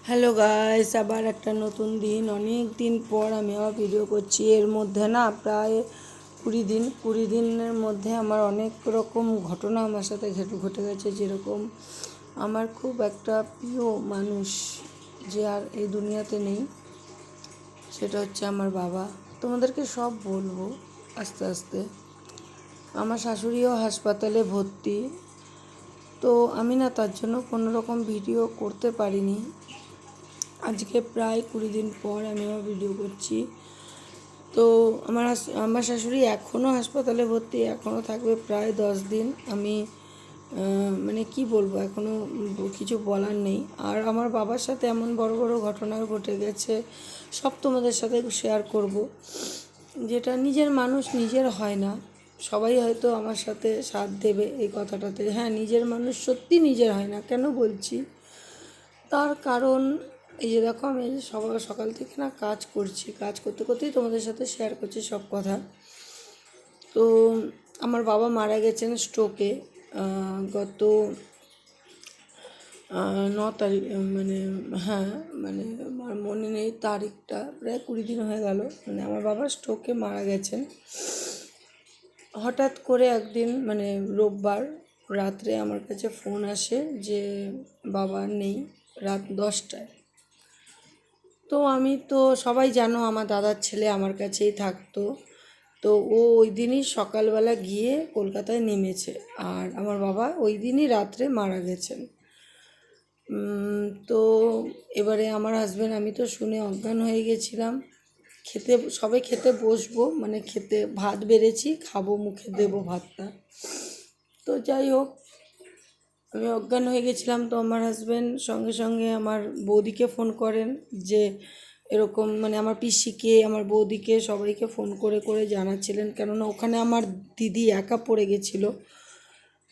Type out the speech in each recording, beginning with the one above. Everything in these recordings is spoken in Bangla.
হ্যালো গাইস, আবার একটা নতুন দিন, অনেক দিন পর আমি আবার ভিডিও করছি। এর মধ্যে না প্রায় 20 দিনের মধ্যে আমার অনেক রকম ঘটনা আমার সাথে ঘটে গেছে। যেরকম আমার খুব একটা প্রিয় মানুষ যে আর এই দুনিয়াতে নেই, সেটা হচ্ছে আমার বাবা। তোমাদেরকে সব বলবো আস্তে আস্তে। আমার শাশুড়িও হাসপাতালে ভর্তি, তো আমি না তার জন্য কোনো রকম ভিডিও করতে পারিনি। আজকে প্রায় 20 দিন পর আমি আবার ভিডিও করছি। তো আমার শাশুড়ি এখনও হাসপাতালে ভর্তি, এখনও থাকবে প্রায় 10 দিন। আমি মানে কি বলবো, এখনও কিছু বলার নেই। আর আমার বাবার সাথে এমন বড় বড় ঘটনা ঘটে গেছে, সব তোমাদের সাথে শেয়ার করব। যেটা নিজের মানুষ নিজের হয় না। সবাই হয়তো আমার সাথে সাথ দেবে এই কথাটাতে। হ্যাঁ, নিজের মানুষ সত্যি নিজের হয় না। কেন বলছি? তার কারণ এই যে দেখো, আমি সকাল থেকে না কাজ করছি, কাজ করতে করতেই তোমাদের সাথে শেয়ার করছি সব কথা। তো আমার বাবা মারা গেছেন স্ট্রোকে গত 9 তারিখ, মানে হ্যাঁ, মানে আমার মনে নেই তারিখটা, প্রায় 20 দিন হয়ে গেল। মানে আমার বাবা স্ট্রোকে মারা গেছেন। হঠাৎ করে একদিন, মানে রোববার রাত্রে আমার কাছে ফোন আসে যে বাবা নেই, রাত 10টায়। তো আমি তো, সবাই জানো আমার দাদার ছেলে আমার কাছেই থাকতো। তো ও ওই দিনই সকালবেলা গিয়ে কলকাতায় নেমেছে, আর আমার বাবা ওই দিনই রাত্রে মারা গেছেন। তো এবারে আমার হাজব্যান্ড, আমি তো শুনে অজ্ঞান হয়ে গেছিলাম। সবাই খেতে বসবো, মানে খেতে ভাত বেড়েছি, খাবো, মুখে দেবো ভাতটা। তো যাই হোক, আমি অজ্ঞান হয়ে গেছিলাম। তো আমার হাজব্যান্ড সঙ্গে সঙ্গে আমার বৌদিকে ফোন করেন যে এরকম, মানে আমার পিসিকে, আমার বৌদিকে, সবাইকে ফোন করে করে জানাচ্ছিলেন, কেননা ওখানে আমার দিদি একা পড়ে গেছিলো।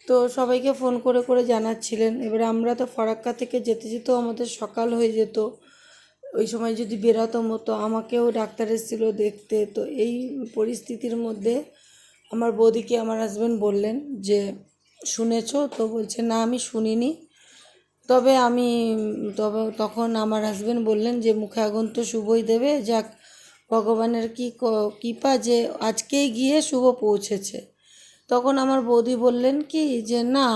তো সবাইকে ফোন করে করে জানাচ্ছিলেন। এবারে আমরা তো ফারাক্কা থেকে যেতে যেতেও আমাদের সকাল হয়ে যেত। ওই সময় যদি বেরোতাম, তো আমাকেও ডাক্তার এসেছিলো দেখতে। তো এই পরিস্থিতির মধ্যে আমার বৌদিকে আমার হাজব্যান্ড বললেন যে শুনেছো? তো বলছে না, আমি শুনিনি। তবে তখন আমার হাজব্যান্ড বললেন যে মুখে আগুন তো শুভই দেবে, যাক, ভগবানের কি কৃপা যে আজকেই গিয়ে শুভ পৌঁছেছে। তখন আমার বৌদি বললেন কি যে না,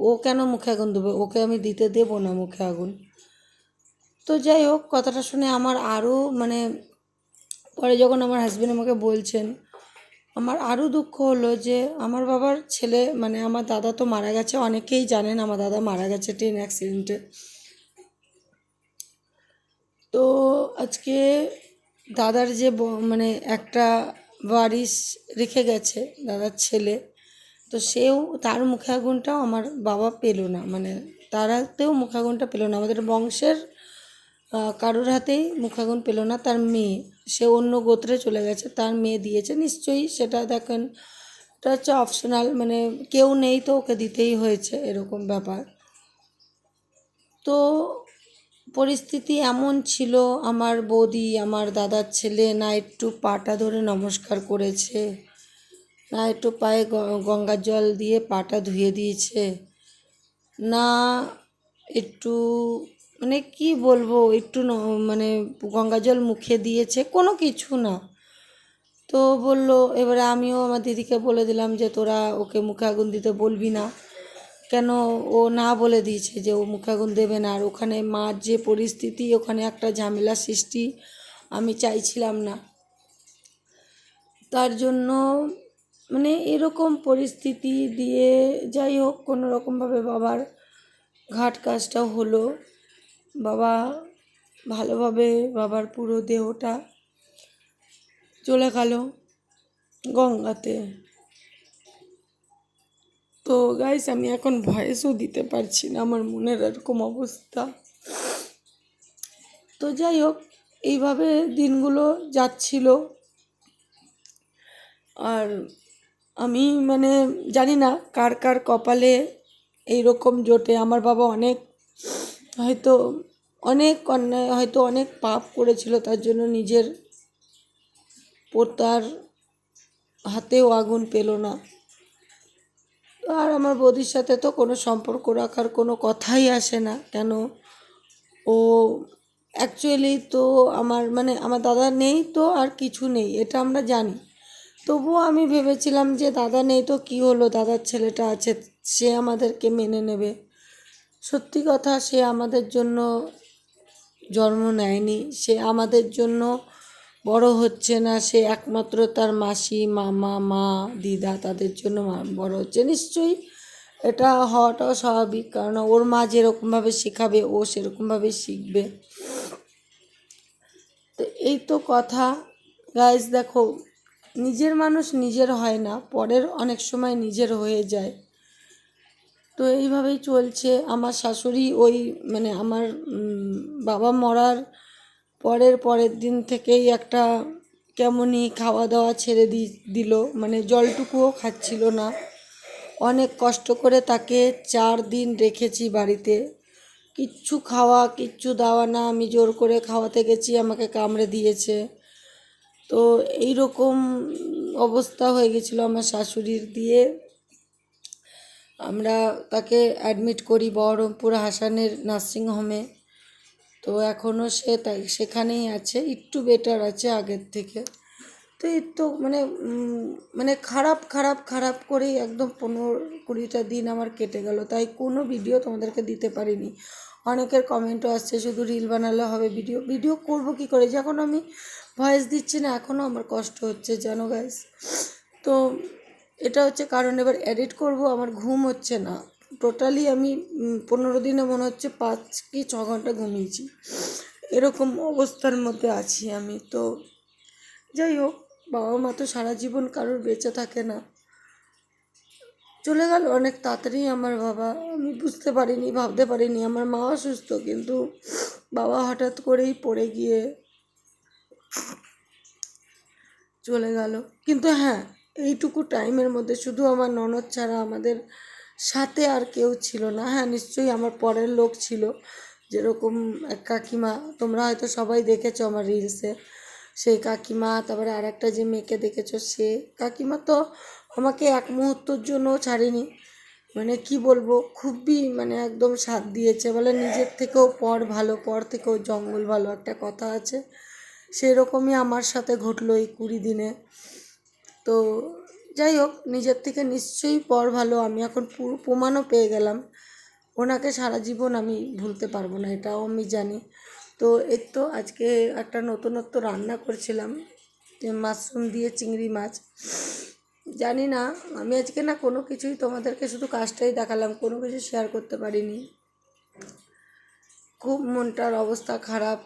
ও কেন মুখে আগুন দেবে, ওকে আমি দিতে দেবো না মুখে আগুন। তো যাই হোক, কথাটা শুনে আমার আরও, মানে পরে যখন আমার হাজব্যান্ড আমাকে বলছেন, আমার আরও দুঃখ হলো যে আমার বাবার ছেলে, মানে আমার দাদা তো মারা গেছে, অনেকেই জানেন আমার দাদা মারা গেছে ট্রেন অ্যাক্সিডেন্টে। তো আজকে দাদার যে মানে একটা ওয়ারিশ রেখে গেছে দাদার ছেলে, তো তার মুখে আগুনটাও আমার বাবা পেল না, মানে তার হাতেও মুখে আগুনটা পেল না। আমাদের বংশের কারোর হাতেই মুখে আগুন পেল না। তার মেয়ে, সে অন্য গোত্রে চলে গেছে, তার মেয়ে দিয়েছে নিশ্চয়ই। সেটা দেখেন, এটা হচ্ছে অপশনাল, মানে কেউ নেই তো ওকে দিতেই হয়েছে, এরকম ব্যাপার। তো পরিস্থিতি এমন ছিল, আমার বৌদি, আমার দাদার ছেলে না একটু পাটা ধরে নমস্কার করেছে, না একটু পায়ে গঙ্গার জল দিয়ে পাটা ধুয়ে দিয়েছে, না একটু, মানে কি বলবো, একটু মানে গঙ্গা জল মুখে দিয়েছে, কোনো কিছু না। তো বললো, এবারে আমিও আমার দিদিকে বলে দিলাম যে তোরা ওকে মুখে আগুন দিতে বলবি না কেন। ও না বলে দিয়েছে যে ও মুখে আগুন দেবে না। আর ওখানে মার যে পরিস্থিতি, ওখানে একটা ঝামেলা সৃষ্টি আমি চাইছিলাম না। তার জন্য, মানে এরকম পরিস্থিতি দিয়ে, যাই হোক, কোনো রকমভাবে বাবার ঘাট কাজটা হলো। বাবা ভালোভাবে, বাবার পুরো দেহটা চলে গেল গঙ্গাতে। তো গাইস, আমি এখন ভয়েসও দিতে পারছি না, আমার মনের এরকম অবস্থা। তো যাই হোক, এইভাবে দিনগুলো যাচ্ছিল। আর আমি, মানে জানি না কার কার কপালে এই রকম জোটে। আমার বাবা হয়তো অনেক অন্যায়, হয়তো অনেক পাপ করেছিল, তার জন্য নিজের পোতার হাতেও আগুন পেল না। আর আমার বৌদির সাথে তো কোনো সম্পর্ক রাখার কোনো কথাই আসে না। কেন? ও অ্যাকচুয়ালি তো আমার দাদা নেই তো আর কিছু নেই, এটা আমরা জানি। তবুও আমি ভেবেছিলাম যে দাদা নেই তো কী হলো, দাদার ছেলেটা আছে, সে আমাদেরকে মেনে নেবে। সত্যি কথা, সে আমাদের জন্য জন্ম নেয়নি, সে আমাদের জন্য বড় হচ্ছে না, সে একমাত্র তার মাসি, মামা, মা, দিদা তাদের জন্য বড় হচ্ছে। নিশ্চয়ই এটা হওয়াটাও স্বাভাবিক, কারণ ওর মা যেরকমভাবে শেখাবে ও সেরকমভাবে শিখবে। তো এই তো কথা গাইস। দেখো, নিজের মানুষ নিজের হয় না, পরের অনেক সময় নিজের হয়ে যায়। তো এইভাবেই চলছে। আমার শাশুড়ি ওই আমার বাবা মরার পরের দিন থেকেই একটা কেমনই খাওয়া দাওয়া ছেড়ে দিল, জলটুকুও খাচ্ছিল না। অনেক কষ্ট করে তাকে 4 দিন রেখেছি বাড়িতে, কিচ্ছু খাওয়া কিচ্ছু দাওয়া না, আমি জোর করে খাওয়াতে গেছি, আমাকে কামড়ে দিয়েছে। তো এই রকম অবস্থা হয়ে গেছিলো আমার শাশুড়ির। দিয়ে আমরা তাকে অ্যাডমিট করি বহরমপুর হাসানের নার্সিংহোমে। তো এখনও সে সেখানেই আছে, একটু বেটার আছে আগের থেকে। তো এই তো খারাপ খারাপ খারাপ করেই একদম 15-20টা দিন আমার কেটে গেল, তাই কোনো ভিডিও তোমাদেরকে দিতে পারিনি। অনেকের কমেন্টও আসছে শুধু রিল বানালে হবে, ভিডিও করব কি করে, যখন আমি ভয়েস দিচ্ছি না এখনও আমার কষ্ট হচ্ছে জানো গাইস। তো এটা হচ্ছে কারণ। এবার এডিট করব, আমার ঘুম হচ্ছে না টোটালি। আমি 15 দিনে মনে হচ্ছে 5 কি 6 ঘন্টা ঘুমিয়েছি, এরকম অবস্থার মধ্যে আছি আমি। তো যাই হোক, বাবা মা তো সারা জীবন কারোর বেঁচে থাকে না, চলে গেল অনেক তাড়াতাড়ি আমার বাবা। আমি বুঝতে পারিনি, ভাবতে পারিনি। আমার মা অসুস্থ, কিন্তু বাবা হঠাৎ করেই পড়ে গিয়ে চলে গেল। কিন্তু হ্যাঁ, এইটুকু টাইমের মধ্যে শুধু আমার ননদ ছাড়া আমাদের সাথে আর কেউ ছিল না। হ্যাঁ, নিশ্চয়ই আমার পরের লোক ছিল, যেরকম এক কাকিমা, তোমরা হয়তো সবাই দেখেছো আমার রিলসে, সেই কাকিমা। তারপরে আর একটা যে মেয়েকে দেখেছো, সে কাকিমা তো আমাকে এক মুহূর্তর জন্যও ছাড়েনি। কি বলবো, খুবই একদম সাথ দিয়েছে। বলে নিজের থেকেও পর ভালো, পর থেকেও জঙ্গল ভালো, একটা কথা আছে, সেরকমই আমার সাথে ঘটলো এই 20 দিনে। তো যাই হোক, নিজের থেকে নিশ্চয়ই পর ভালো। আমি এখন পুরো প্রমাণও পেয়ে গেলাম, ওনাকে সারা জীবন আমি ভুলতে পারবো না, এটাও আমি জানি। তো এই তো আজকে একটা নতুনত্ব রান্না করছিলাম, মাশরুম দিয়ে চিংড়ি মাছ। জানি না, আমি আজকে না কোনো কিছুই তোমাদেরকে, শুধু কাজটাই দেখালাম, কোনো কিছু শেয়ার করতে পারিনি। খুব মনটার অবস্থা খারাপ।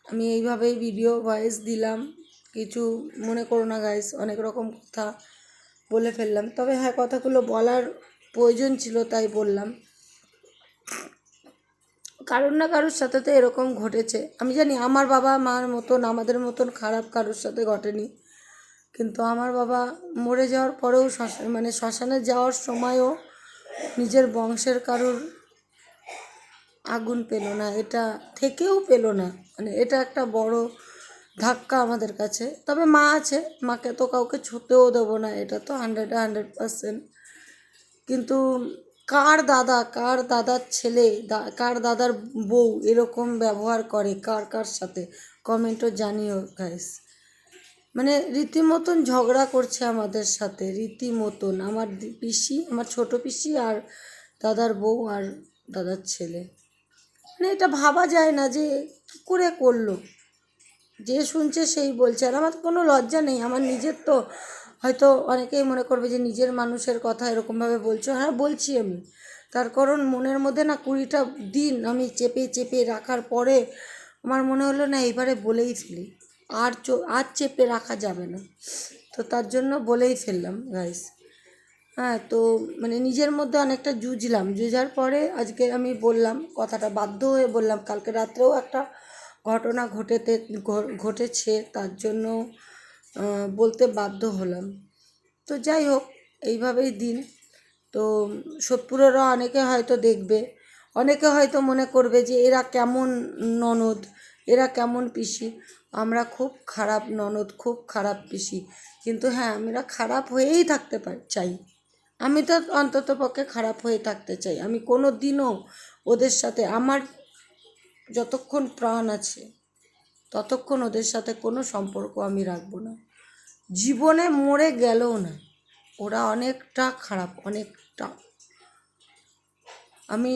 আমি এইভাবেই ভিডিও ভয়েস দিলাম, কিছু মনে করো না গাইস, অনেক রকম কথা বলে ফেললাম। তবে হ্যাঁ, কথাগুলো বলার প্রয়োজন ছিল, তাই বললাম। কারোর না কারোর সাথে তো এরকম ঘটেছে। আমি জানি আমার বাবা মার মতন, আমাদের মতন খারাপ কারোর সাথে ঘটেনি, কিন্তু আমার বাবা মরে যাওয়ার পরেও শ্মশানে যাওয়ার সময়ও নিজের বংশের কারোর আগুন পেল না, এটা থেকেও পেল না। এটা একটা বড় ধাক্কা আমাদের কাছে। তবে মা আছে, মাকে তো কাউকে ছুতেও দেবো না, এটা তো 100% কিন্তু কার দাদা, কার দাদার ছেলে, কার দাদার বউ এরকম ব্যবহার করে কার কার সাথে, কমেন্টও জানিও গাইস। রীতিমতন ঝগড়া করছে আমাদের সাথে, রীতিমতন। আমার পিসি, আমার ছোট পিসি আর দাদার বউ আর দাদার ছেলে। এটা ভাবা যায় না যে কী করে করলো। যে শুনছে সেই বলছে, আর আমার কোনো লজ্জা নেই। আমার নিজের তো হয়তো অনেকেই মনে করবে যে নিজের মানুষের কথা এরকমভাবে বলছো। হ্যাঁ, বলছি আমি, তার কারণ মনের মধ্যে না 20টা দিন আমি চেপে চেপে রাখার পরে আমার মনে হলো না, এবারে বলেই ফেলি, আর চেপে রাখা যাবে না। তো তার জন্য বলেই ফেললাম গাইস। হ্যাঁ, তো নিজের মধ্যে অনেকটা জুঝার পরে আজকে আমি বললাম কথাটা, বাধ্য হয়ে বললাম। কালকে রাত্রেও একটা ঘটনা ঘটেছে, তার জন্য বলতে বাধ্য হলাম। তো যাই হোক, এইভাবেই দিন। তো সোদপুরেরও অনেকে হয়তো দেখবে, অনেকে হয়তো মনে করবে যে এরা কেমন ননদ, এরা কেমন পিসি। আমরা খুব খারাপ ননদ, খুব খারাপ পিসি। কিন্তু হ্যাঁ, আমরা খারাপ হয়েই থাকতে চাই। আমি তো অন্তত পক্ষে খারাপ হয়ে থাকতে চাই। আমি কোনো দিনও ওদের সাথে, আমার যতক্ষণ প্রাণ আছে ততক্ষণ ওদের সাথে কোনো সম্পর্ক আমি রাখবো না। জীবনে মরে গেলেও না, ওরা অনেকটা খারাপ, অনেকটা। আমি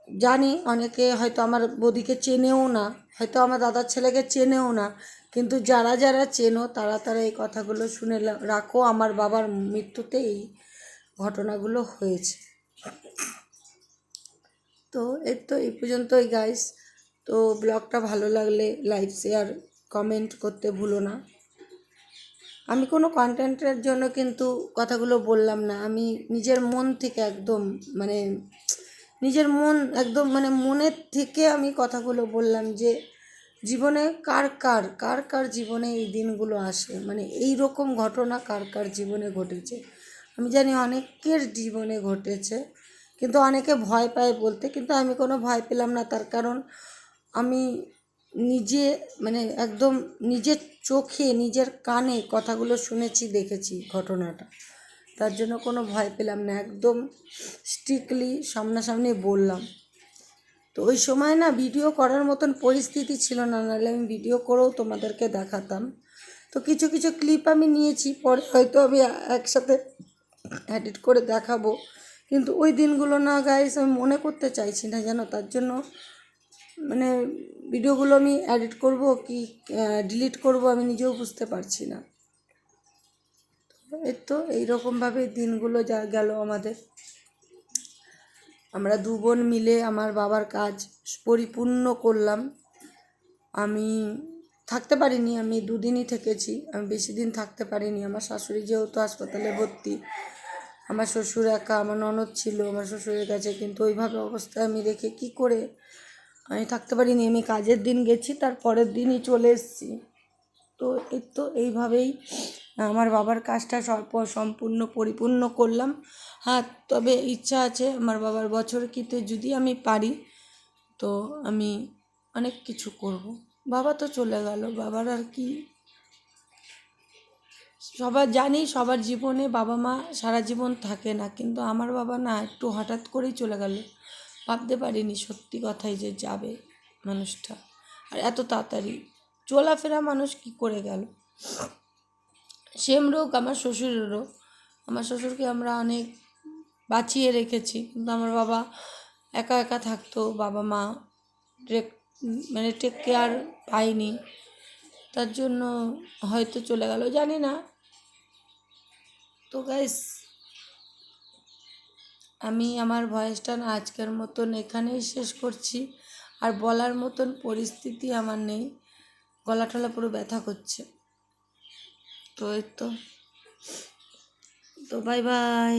জানি অনেকে হয়তো আমার বৌদিকে চেনেও না, হয়তো আমার দাদার ছেলেকে চেনেও না, কিন্তু যারা যারা চেনো তারা তারা এই কথাগুলো শুনে রাখো। আমার বাবার মৃত্যুতে এই ঘটনাগুলো হয়েছে। তো এই পর্যন্তই গাইস। তো ব্লগটা ভালো লাগলে লাইক শেয়ার কমেন্ট করতে ভুলো না। আমি কোনো কন্টেন্টের জন্য কিন্তু কথাগুলো বললাম না, আমি নিজের মন থেকে একদম মানে নিজের মন একদম মানে মনের থেকে আমি কথাগুলো বললাম যে জীবনে কার কার কার কার জীবনে এই দিনগুলো আসে, মানে এই রকম ঘটনা কার কার জীবনে ঘটেছে। আমি জানি অনেকের জীবনে ঘটেছে, কিন্তু অনেকে ভয় পায় বলতে, কিন্তু আমি কোনো ভয় পেলাম না। তার কারণ আমি নিজে মানে একদম নিজের চোখে নিজের কানে কথাগুলো শুনেছি, দেখেছি ঘটনাটা, তার জন্য কোনো ভয় পেলাম না, একদম স্ট্রিক্টলি সামনাসামনি বললাম। তো ওই সময় না ভিডিও করার মতন পরিস্থিতি ছিল না, নাহলে আমি ভিডিও করেও তোমাদেরকে দেখাতাম। তো কিছু কিছু ক্লিপ আমি নিয়েছি, পরে হয়তো আমি একসাথে এডিট করে দেখাবো, কিন্তু ওই দিনগুলো না গাইস আমি মনে করতে চাইছি না জানো। তার জন্য মানে ভিডিওগুলো আমি এডিট করব কি ডিলিট করব আমি নিজেও বুঝতে পারছি না। তো এইরকমভাবে দিনগুলো যা গেল আমাদের। আমরা দু বোন মিলে আমার বাবার কাজ পরিপূর্ণ করলাম। আমি থাকতে পারিনি, আমি দুদিনই থেকেছি, আমি বেশি দিন থাকতে পারিনি। আমার শাশুড়ি যেহেতু হাসপাতালে ভর্তি, আমার শ্বশুর একা, আমার ননদ ছিল আমার শ্বশুরের কাছে, কিন্তু ওইভাবে অবস্থায় আমি রেখে কি করে আমি থাকতে পারিনি। আমি কাজের দিন গেছি, তার পরের দিনই চলে এসেছি। তো এইভাবেই আমার বাবার কাজটা সম্পূর্ণ পরিপূর্ণ করলাম। হ্যাঁ, তবে ইচ্ছা আছে আমার বাবার বছরকিতে যদি আমি পারি তো আমি অনেক কিছু করব। বাবা তো চলে গেল, বাবার আর কি, সবার জানি সবার জীবনে বাবা মা সারা জীবন থাকে না, কিন্তু আমার বাবা না একটু হঠাৎ করেই চলে গেল। ভাবতে পারিনি সত্যি কথাই যে যাবে মানুষটা, আর এত তাড়াতাড়ি। চলাফেরা মানুষ কি করে গেল। সেম রোগ আমার শ্বশুরেরও, আমার শ্বশুরকে আমরা অনেক বাঁচিয়ে রেখেছি, কিন্তু আমার বাবা একা একা থাকতো, বাবা মা টেক কেয়ার পায়নি, তার জন্য হয়তো চলে গেল, জানি না। তো গাইস আমি আমার ভয়েসটা না আজকের মতন এখানেই শেষ করছি, আর বলার মতন পরিস্থিতি আমার নেই, গলা টলা পুরো ব্যথা করছে। তো তো বাই বাই।